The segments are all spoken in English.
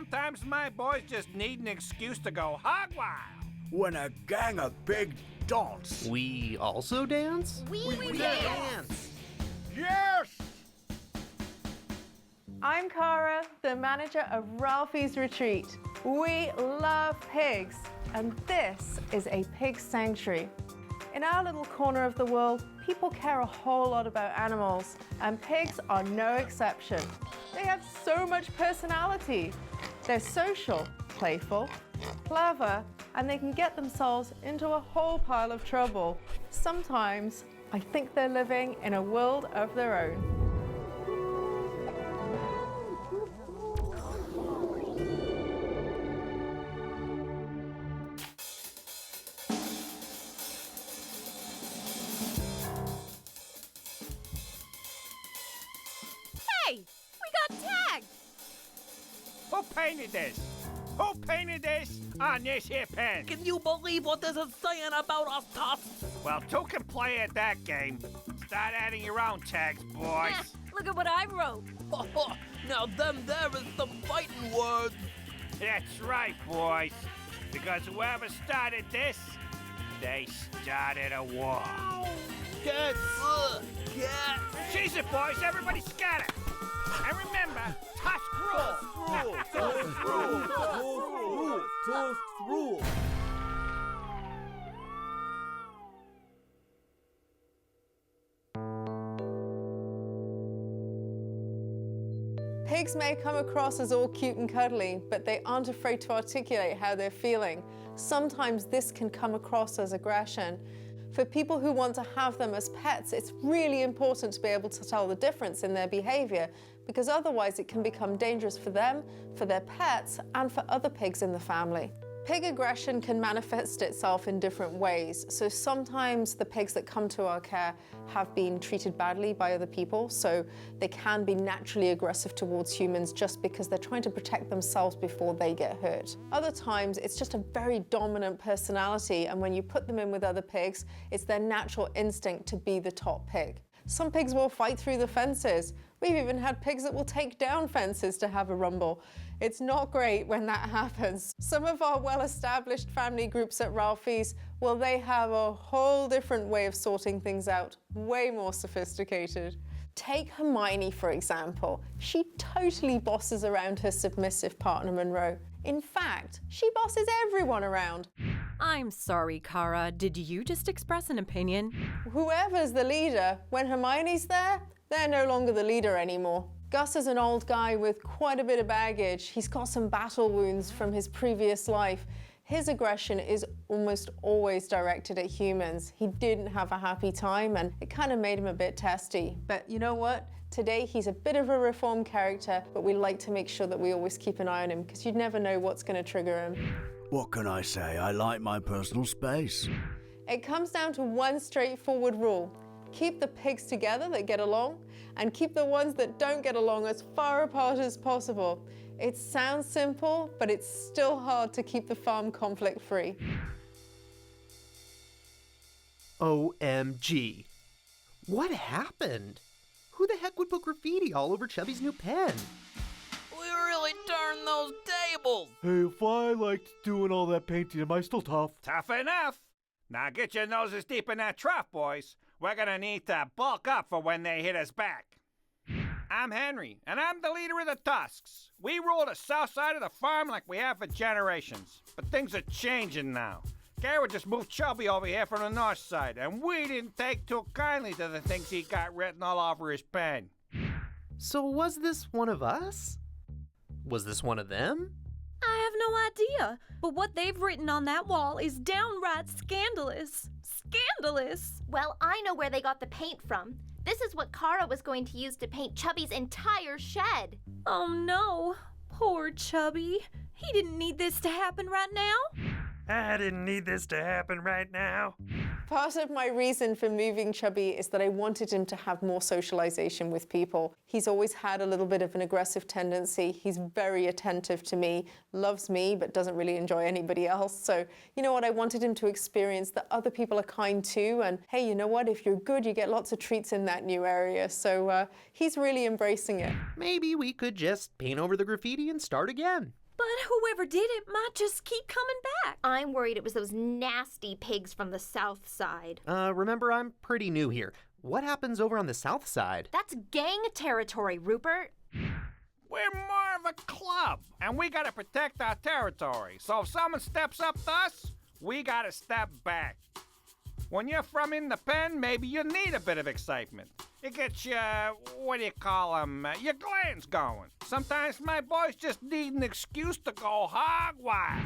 sometimes my boys just need an excuse to go hog wild. When a gang of pigs dance. We also dance? We dance! Yes! I'm Cara, the manager of Ralphy's Retreat. We love pigs, and this is a pig sanctuary. In our little corner of the world, people care a whole lot about animals, and pigs are no exception. They have so much personality. They're social, playful, clever, and they can get themselves into a whole pile of trouble. Sometimes, I think they're living in a world of their own. Hey, we got tagged! Who painted this? Who painted this on this here pen? Can you believe what this is saying about us tusks? Well, two can play at that game. Start adding your own tags, boys. Look at what I wrote. Now them there is some fighting words. That's right, boys. Because whoever started this, they started a war. Get, get. Seize it, boys. Everybody scatter. And remember, tusk rule. Toast rule. Pigs may come across as all cute and cuddly, but they aren't afraid to articulate how they're feeling. Sometimes this can come across as aggression. For people who want to have them as pets, it's really important to be able to tell the difference in their behavior, because otherwise it can become dangerous for them, for their pets, and for other pigs in the family. Pig aggression can manifest itself in different ways. So sometimes the pigs that come to our care have been treated badly by other people, so they can be naturally aggressive towards humans just because they're trying to protect themselves before they get hurt. Other times it's just a very dominant personality, and when you put them in with other pigs, it's their natural instinct to be the top pig. Some pigs will fight through the fences. We've even had pigs that will take down fences to have a rumble. It's not great when that happens. Some of our well-established family groups at Ralphy's, well, they have a whole different way of sorting things out, way more sophisticated. Take Hermione, for example. She totally bosses around her submissive partner, Monroe. In fact, she bosses everyone around. I'm sorry, Cara. Did you just express an opinion? Whoever's the leader, when Hermione's there, they're no longer the leader anymore. Gus is an old guy with quite a bit of baggage. He's got some battle wounds from his previous life. His aggression is almost always directed at humans. He didn't have a happy time, and it kind of made him a bit testy. But you know what? Today he's a bit of a reformed character, but we like to make sure that we always keep an eye on him, because you'd never know what's going to trigger him. What can I say? I like my personal space. It comes down to one straightforward rule. Keep the pigs together that get along, and keep the ones that don't get along as far apart as possible. It sounds simple, but it's still hard to keep the farm conflict-free. OMG. What happened? Who the heck would put graffiti all over Chubby's new pen? We really turned those tables. Hey, if I liked doing all that painting, am I still tough? Tough enough. Now get your noses deep in that trough, boys. We're gonna need to bulk up for when they hit us back. I'm Henry, and I'm the leader of the Tusks. We rule the south side of the farm like we have for generations. But things are changing now. Garrett just moved Chubby over here from the north side, and we didn't take too kindly to the things he got written all over his pen. So was this one of us? Was this one of them? I have no idea, but what they've written on that wall is downright scandalous. Scandalous! Well, I know where they got the paint from. This is what Cara was going to use to paint Chubby's entire shed. Oh no, poor Chubby. He didn't need this to happen right now. I didn't need this to happen right now. Part of my reason for moving Chubby is that I wanted him to have more socialization with people. He's always had a little bit of an aggressive tendency. He's very attentive to me, loves me, but doesn't really enjoy anybody else. So, you know what, I wanted him to experience that other people are kind too. And hey, you know what, if you're good, you get lots of treats in that new area. So he's really embracing it. Maybe we could just paint over the graffiti and start again. But whoever did it might just keep coming back. I'm worried it was those nasty pigs from the south side. Remember, I'm pretty new here. What happens over on the south side? That's gang territory, Rupert. We're more of a club, and we gotta protect our territory. So if someone steps up to us, we gotta step back. When you're from in the pen, maybe you need a bit of excitement. It gets your, your glands going. Sometimes my boys just need an excuse to go hog wild.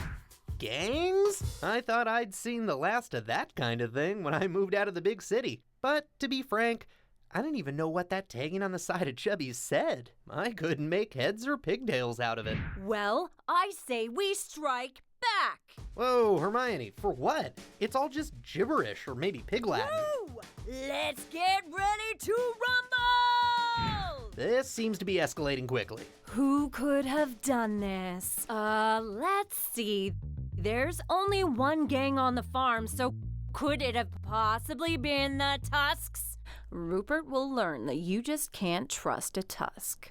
Gangs? I thought I'd seen the last of that kind of thing when I moved out of the big city. But to be frank, I didn't even know what that tagging on the side of Chubby's said. I couldn't make heads or pigtails out of it. Well, I say we strike back. Whoa, Hermione, for what? It's all just gibberish or maybe pig Latin. Woo! Let's get ready to rumble! This seems to be escalating quickly. Who could have done this? Let's see. There's only one gang on the farm, so could it have possibly been the Tusks? Rupert will learn that you just can't trust a Tusk.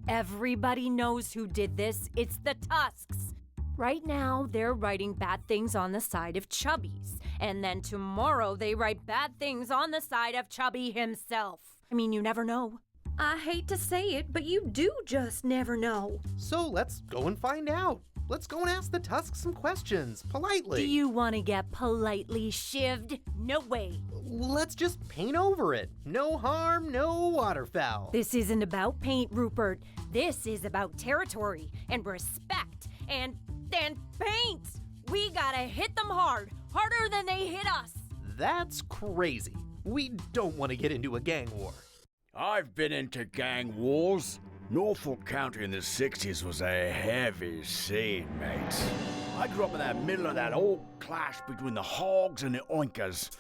Everybody knows who did this. It's the Tusks. Right now, they're writing bad things on the side of Chubby's. And then tomorrow, they write bad things on the side of Chubby himself. I mean, you never know. I hate to say it, but you do just never know. So let's go and find out. Let's go and ask the Tusks some questions, politely. Do you want to get politely shivved? No way. Let's just paint over it. No harm, no waterfowl. This isn't about paint, Rupert. This is about territory and respect and paint. We gotta hit them hard, harder than they hit us. That's crazy. We don't want to get into a gang war. I've been into gang wars. Norfolk County in the 60s was a heavy scene, mates. I grew up in the middle of that old clash between the hogs and the oinkers,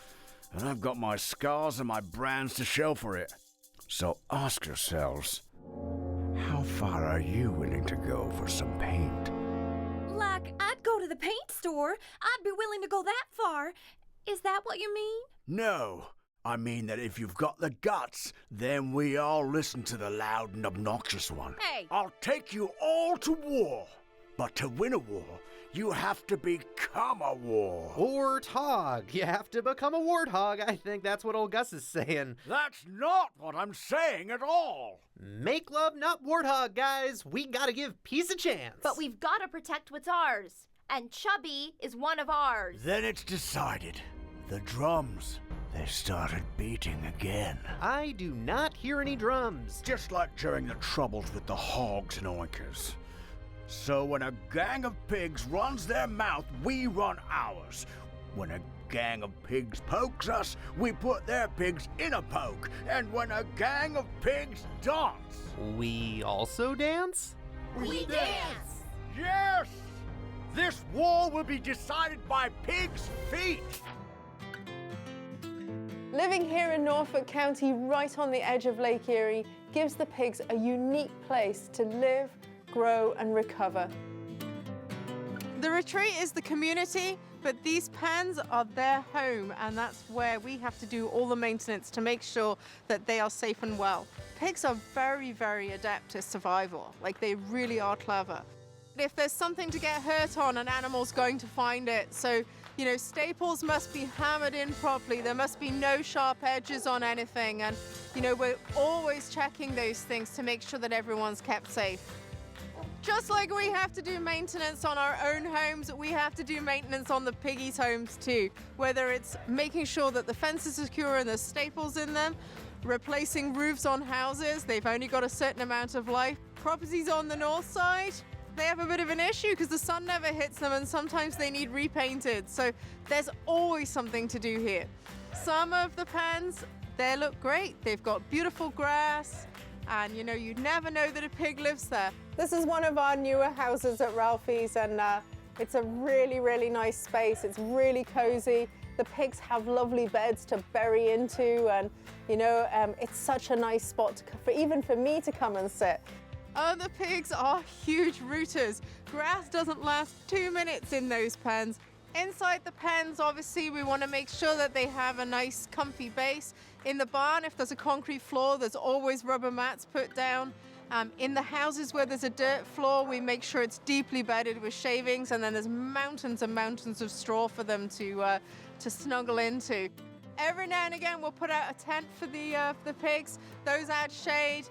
and I've got my scars and my brands to show for it. So ask yourselves, how far are you willing to go for some paint? Like, I'd go to the paint store. I'd be willing to go that far. Is that what you mean? No. I mean that if you've got the guts, then we all listen to the loud and obnoxious one. Hey! I'll take you all to war. But to win a war, you have to become a war. Warthog. You have to become a warthog. I think that's what old Gus is saying. That's not what I'm saying at all. Make love, not warthog, guys. We gotta give peace a chance. But we've got to protect what's ours. And Chubby is one of ours. Then it's decided. The drums, they started beating again. I do not hear any drums. Just like during the troubles with the hogs and oinkers. So when a gang of pigs runs their mouth, we run ours. When a gang of pigs pokes us, we put their pigs in a poke. And when a gang of pigs dance, We also dance? We dance! yes! This war will be decided by pigs' feet. Living here in Norfolk County, right on the edge of Lake Erie, gives the pigs a unique place to live, grow, and recover. The retreat is the community, but these pens are their home, and that's where we have to do all the maintenance to make sure that they are safe and well. Pigs are very, very adept to survival. Like, they really are clever. If there's something to get hurt on, an animal's going to find it. So, staples must be hammered in properly. There must be no sharp edges on anything. And, we're always checking those things to make sure that everyone's kept safe. Just like we have to do maintenance on our own homes, we have to do maintenance on the piggies' homes too. Whether it's making sure that the fence is secure and there's staples in them, replacing roofs on houses, they've only got a certain amount of life. Properties on the north side, they have a bit of an issue because the sun never hits them and sometimes they need repainted. So there's always something to do here. Some of the pens, they look great. They've got beautiful grass and you'd never know that a pig lives there. This is one of our newer houses at Ralphy's and it's a really, really nice space. It's really cozy. The pigs have lovely beds to bury into and it's such a nice spot even for me to come and sit. The pigs are huge rooters. Grass doesn't last 2 minutes in those pens. Inside the pens, obviously, we want to make sure that they have a nice, comfy base. In the barn, if there's a concrete floor, there's always rubber mats put down. In the houses where there's a dirt floor, we make sure it's deeply bedded with shavings, and then there's mountains and mountains of straw for them to snuggle into. Every now and again, we'll put out a tent for the pigs. Those add shade.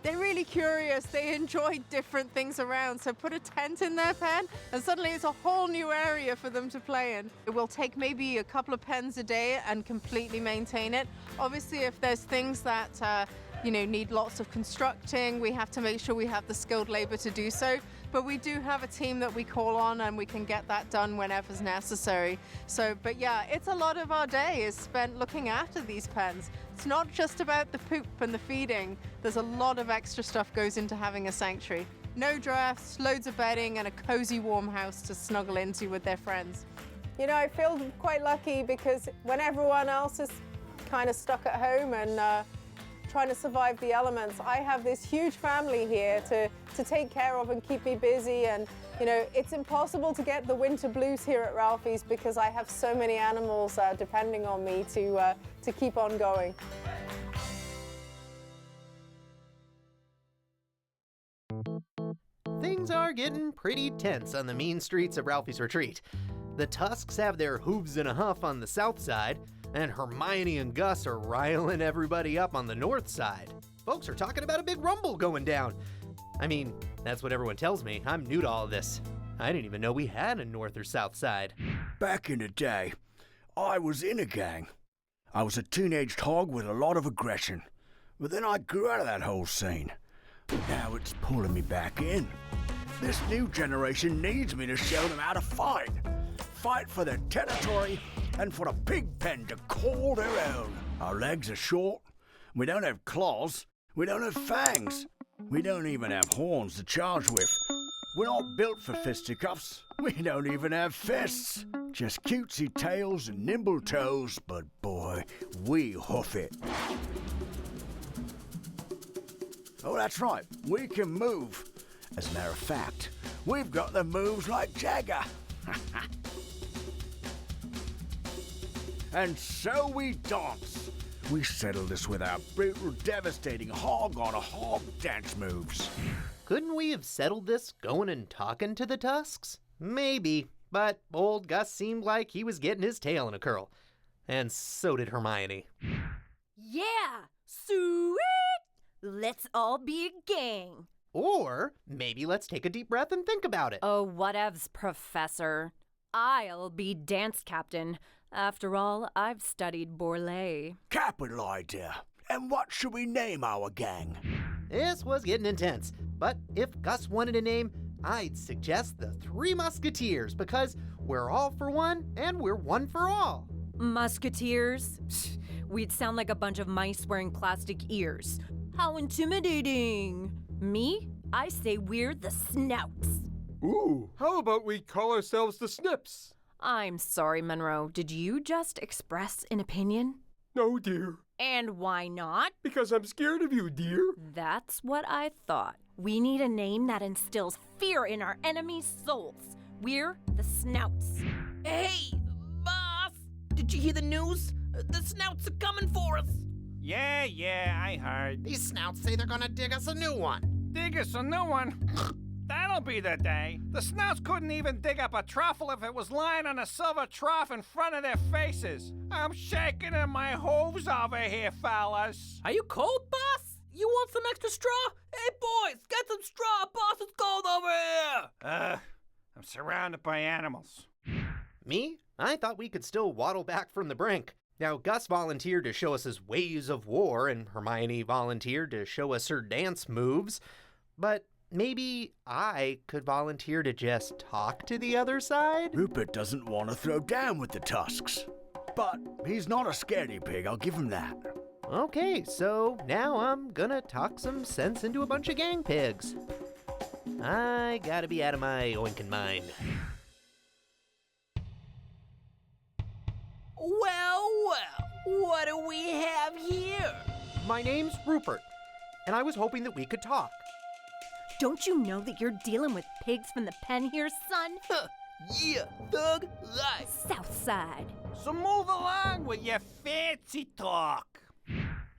They're really curious. They enjoy different things around. So put a tent in their pen, and suddenly it's a whole new area for them to play in. It will take maybe a couple of pens a day and completely maintain it. Obviously, if there's things that need lots of constructing, we have to make sure we have the skilled labor to do so. But we do have a team that we call on, and we can get that done whenever's necessary. But yeah, it's a lot of our day is spent looking after these pens. It's not just about the poop and the feeding. There's a lot of extra stuff goes into having a sanctuary. No drafts, loads of bedding, and a cozy, warm house to snuggle into with their friends. I feel quite lucky because when everyone else is kind of stuck at home and trying to survive the elements, I have this huge family here to take care of and keep me busy. And it's impossible to get the winter blues here at Ralphy's because I have so many animals depending on me to keep on going. Things are getting pretty tense on the mean streets of Ralphie's retreat. The Tusks have their hooves in a huff on the south side, and Hermione and Gus are riling everybody up on the north side. Folks are talking about a big rumble going down. I mean, that's what everyone tells me. I'm new to all of this. I didn't even know we had a north or south side. Back in the day, I was in a gang. I was a teenage hog with a lot of aggression. But then I grew out of that whole scene. Now it's pulling me back in. This new generation needs me to show them how to fight. Fight for their territory and for a pig pen to call their own. Our legs are short. We don't have claws. We don't have fangs. We don't even have horns to charge with. We're not built for fisticuffs. We don't even have fists. Just cutesy tails and nimble toes, but boy, we hoof it. Oh, that's right. We can move. As a matter of fact, we've got the moves like Jagger. And so we dance. We settle this with our brutal, devastating hog-on-a-hog dance moves. Couldn't we have settled this going and talking to the Tusks? Maybe, but old Gus seemed like he was getting his tail in a curl. And so did Hermione. Yeah, sweet! Let's all be a gang. Or maybe let's take a deep breath and think about it. Oh, whatevs, Professor. I'll be dance captain. After all, I've studied Borlée. Capital idea. And what should we name our gang? This was getting intense, but if Gus wanted a name, I'd suggest the Three Musketeers, because we're all for one and we're one for all. Musketeers? We'd sound like a bunch of mice wearing plastic ears. How intimidating. Me? I say we're the Snouts. Ooh, how about we call ourselves the Snips? I'm sorry, Monroe. Did you just express an opinion? No, dear. And why not? Because I'm scared of you, dear. That's what I thought. We need a name that instills fear in our enemies' souls. We're the Snouts. Hey, boss! Did you hear the news? The Snouts are coming for us! Yeah, I heard. These Snouts say they're gonna dig us a new one. Dig us a new one? That'll be the day. The Snouts couldn't even dig up a truffle if it was lying on a silver trough in front of their faces. I'm shaking in my hooves over here, fellas. Are you cold, boss? You want some extra straw? Hey, boys, get some straw. Boss is cold over here. I'm surrounded by animals. Me? I thought we could still waddle back from the brink. Now, Gus volunteered to show us his ways of war, and Hermione volunteered to show us her dance moves. But maybe I could volunteer to just talk to the other side? Rupert doesn't want to throw down with the Tusks. But he's not a scaredy pig, I'll give him that. Okay, so now I'm gonna talk some sense into a bunch of gang pigs. I gotta be out of my oinkin' mind. Well, what do we have here? My name's Rupert, and I was hoping that we could talk. Don't you know that you're dealing with pigs from the pen here, son? Yeah, thug life. Southside. So move along with your fancy talk.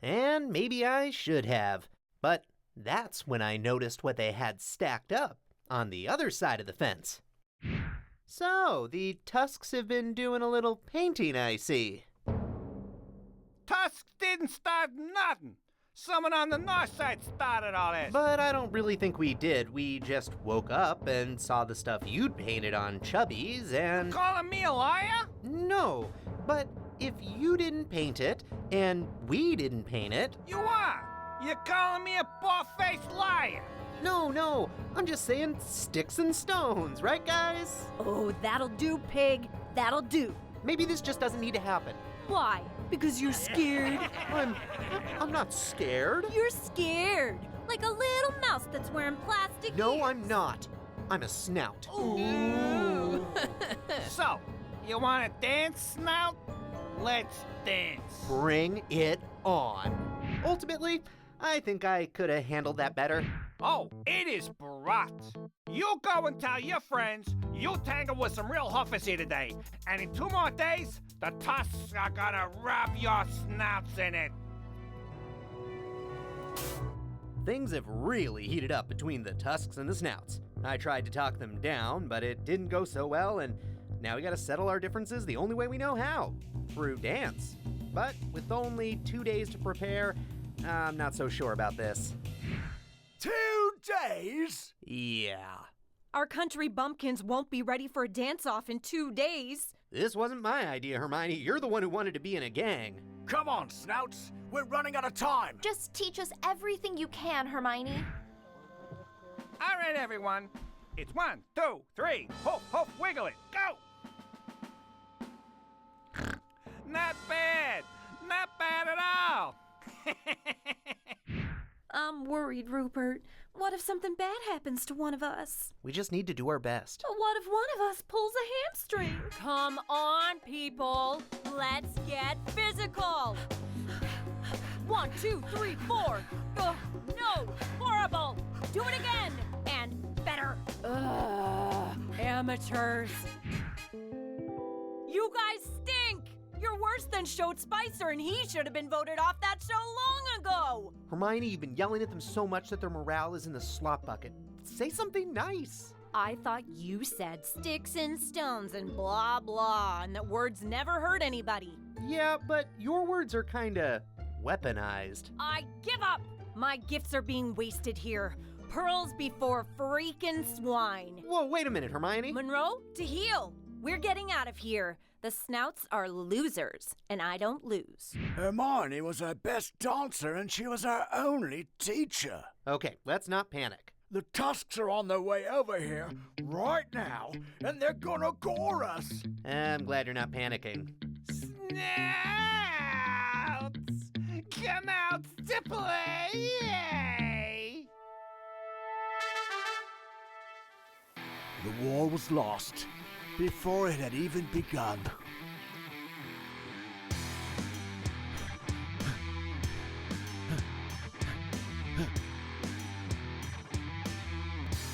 And maybe I should have, but That's when I noticed what they had stacked up on the other side of the fence. So, the Tusks have been doing a little painting, I see. Tusks didn't start nothing. Someone on the north side started all this. But I don't really think we did. We just woke up and saw the stuff you'd painted on Chubby's and... Calling me a liar? No, but if you didn't paint it and we didn't paint it... You are. You're calling me a bald-faced liar. No, I'm just saying sticks and stones, right guys? Oh, that'll do, pig. That'll do. Maybe this just doesn't need to happen. Why? Because you're scared? I'm not scared. You're scared. Like a little mouse that's wearing plastic No, ears. I'm not. I'm a snout. Ooh. So, you want to dance, Snout? Let's dance. Bring it on. Ultimately, I think I could have handled that better. Oh, it is brat. You go and tell your friends you tangled with some real huffers here today. And in 2 more days, the Tusks are gonna rub your snouts in it. Things have really heated up between the Tusks and the Snouts. I tried to talk them down, but it didn't go so well, and now we gotta settle our differences the only way we know how, through dance. But with only 2 days to prepare, I'm not so sure about this. 2 days? Yeah. Our country bumpkins won't be ready for a dance-off in 2 days. This wasn't my idea, Hermione. You're the one who wanted to be in a gang. Come on, Snouts. We're running out of time. Just teach us everything you can, Hermione. All right, everyone. It's 1, 2, 3. Hoof, hoof, wiggle it. Go! Not bad. Not bad at all. I'm worried, Rupert. What if something bad happens to one of us? We just need to do our best. What if one of us pulls a hamstring? Come on, people. Let's get physical. 1, 2, 3, 4. Ugh, no, horrible. Do it again. And better. Ugh, amateurs. You guys stink. You're worse than Schode Spicer, and he should have been voted off that show long ago. Hermione, you've been yelling at them so much that their morale is in the slop bucket. Say something nice. I thought you said sticks and stones and blah blah, and that words never hurt anybody. Yeah, but your words are kinda weaponized. I give up! My gifts are being wasted here. Pearls before freaking swine. Whoa, wait a minute, Hermione. Monroe, to heel. We're getting out of here. The Snouts are losers, and I don't lose. Hermione was our best dancer and she was our only teacher. Okay, let's not panic. The Tusks are on their way over here right now, and they're gonna gore us. I'm glad you're not panicking. Snouts! Come out to play! Yay! The war was lost before it had even begun.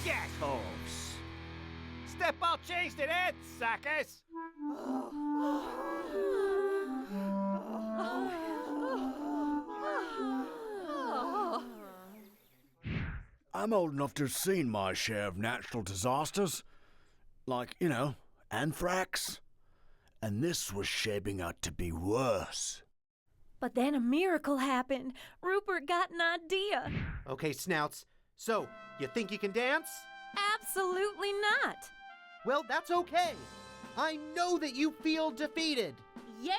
Gas hose! Step all changed it, Ed, suckers! I'm old enough to have seen my share of natural disasters. Like, anthrax. And this was shaping out to be worse. But then a miracle happened. Rupert got an idea. Okay, Snouts. So, you think you can dance? Absolutely not. Well, that's okay. I know that you feel defeated. Yeah.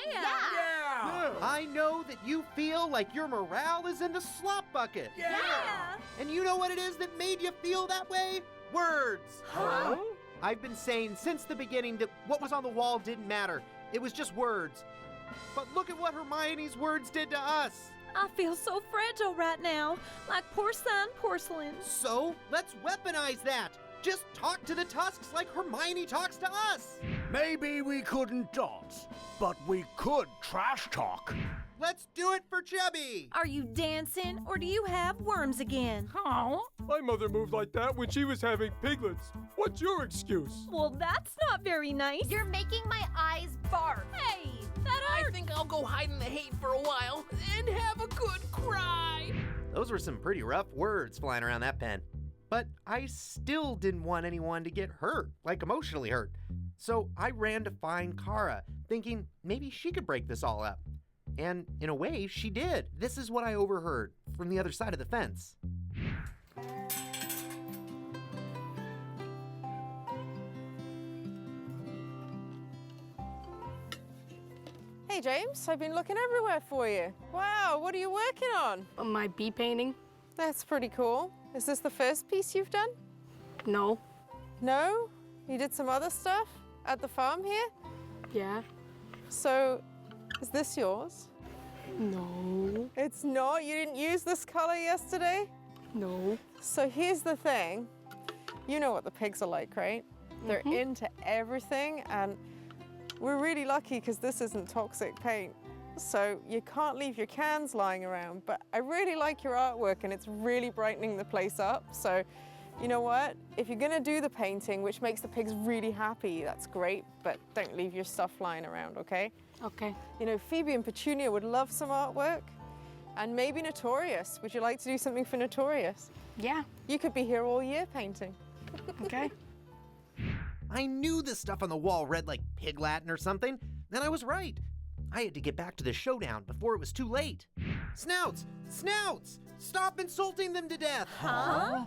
I know that you feel like your morale is in the slop bucket. Yeah. And you know what it is that made you feel that way? Words. Huh? I've been saying since the beginning that what was on the wall didn't matter. It was just words. But look at what Hermione's words did to us. I feel so fragile right now, like porcine porcelain. So, let's weaponize that. Just talk to the Tusks like Hermione talks to us. Maybe we couldn't dance, but we could trash talk. Let's do it for Chubby. Are you dancing, or do you have worms again? Oh, My mother moved like that when she was having piglets. What's your excuse? Well, that's not very nice. You're making my eyes barf. Hey, that I hurt. think I'll go hide in the hay for a while and have a good cry. Those were some pretty rough words flying around that pen. But I still didn't want anyone to get hurt, like emotionally hurt. So I ran to find Kara, thinking maybe she could break this all up. And in a way, she did. This is what I overheard from the other side of the fence. Hey James, I've been looking everywhere for you. Wow, what are you working on? My bee painting? That's pretty cool. Is this the first piece you've done? No. No? You did some other stuff at the farm here? Yeah. So, is this yours? No. It's not? You didn't use this color yesterday? No. So here's the thing. You know what the pigs are like, right? They're into everything, and we're really lucky because this isn't toxic paint. So you can't leave your cans lying around, but I really like your artwork and it's really brightening the place up. So you know what? If you're gonna do the painting, which makes the pigs really happy, that's great, but don't leave your stuff lying around, okay? Okay. You know, Phoebe and Petunia would love some artwork, and maybe Notorious. Would you like to do something for Notorious? Yeah. You could be here all year painting. Okay. I knew this stuff on the wall read like Pig Latin or something, and I was right. I had to get back to the showdown before it was too late. Snouts! Snouts! Stop insulting them to death! Huh?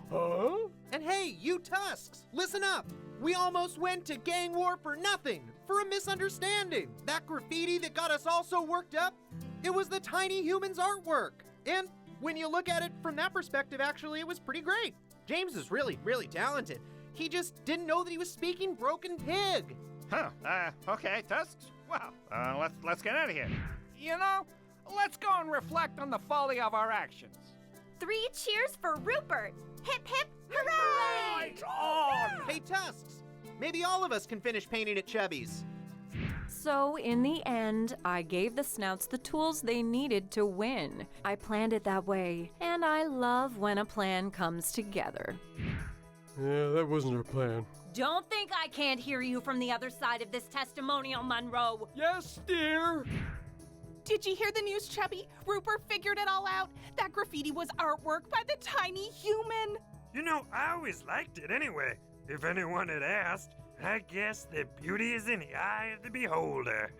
And hey, you Tusks, listen up! We almost went to gang war for nothing, for a misunderstanding. That graffiti that got us all so worked up, it was the tiny humans' artwork. And when you look at it from that perspective, actually, it was pretty great. James is really, really talented. He just didn't know that he was speaking broken pig. Huh, okay, Tusks. Well, let's get out of here. You know, let's go and reflect on the folly of our actions. 3 cheers for Rupert! Hip hip hooray! Right on! Hey, Tusks, maybe all of us can finish painting at Chubby's. So, in the end, I gave the Snouts the tools they needed to win. I planned it that way, and I love when a plan comes together. Yeah, that wasn't our plan. Don't think I can't hear you from the other side of this testimonial, Monroe. Yes, dear. Did you hear the news, Chubby? Rupert figured it all out. That graffiti was artwork by the tiny human. You know, I always liked it anyway. If anyone had asked, I guess that beauty is in the eye of the beholder.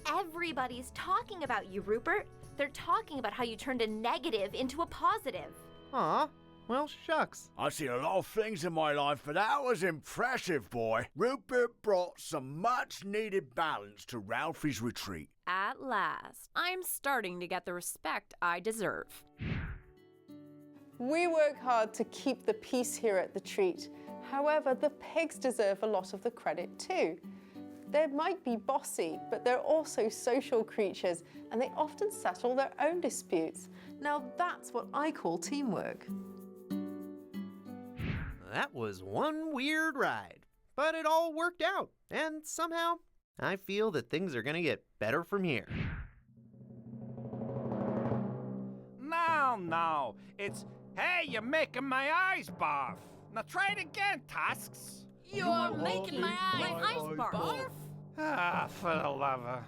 Everybody's talking about you, Rupert. They're talking about how you turned a negative into a positive. Aw, well, shucks. I've seen a lot of things in my life, but that was impressive, boy. Rupert brought some much-needed balance to Ralphie's retreat. At last, I'm starting to get the respect I deserve. We work hard to keep the peace here at the treat. However, the pigs deserve a lot of the credit too. They might be bossy, but they're also social creatures, and they often settle their own disputes. Now that's what I call teamwork. That was one weird ride, but it all worked out, and somehow I feel that things are gonna get better from here. No, it's, hey, you're making my eyes barf. Now try it again, Tusks. You're making my eyes barf. Ah, for the lover.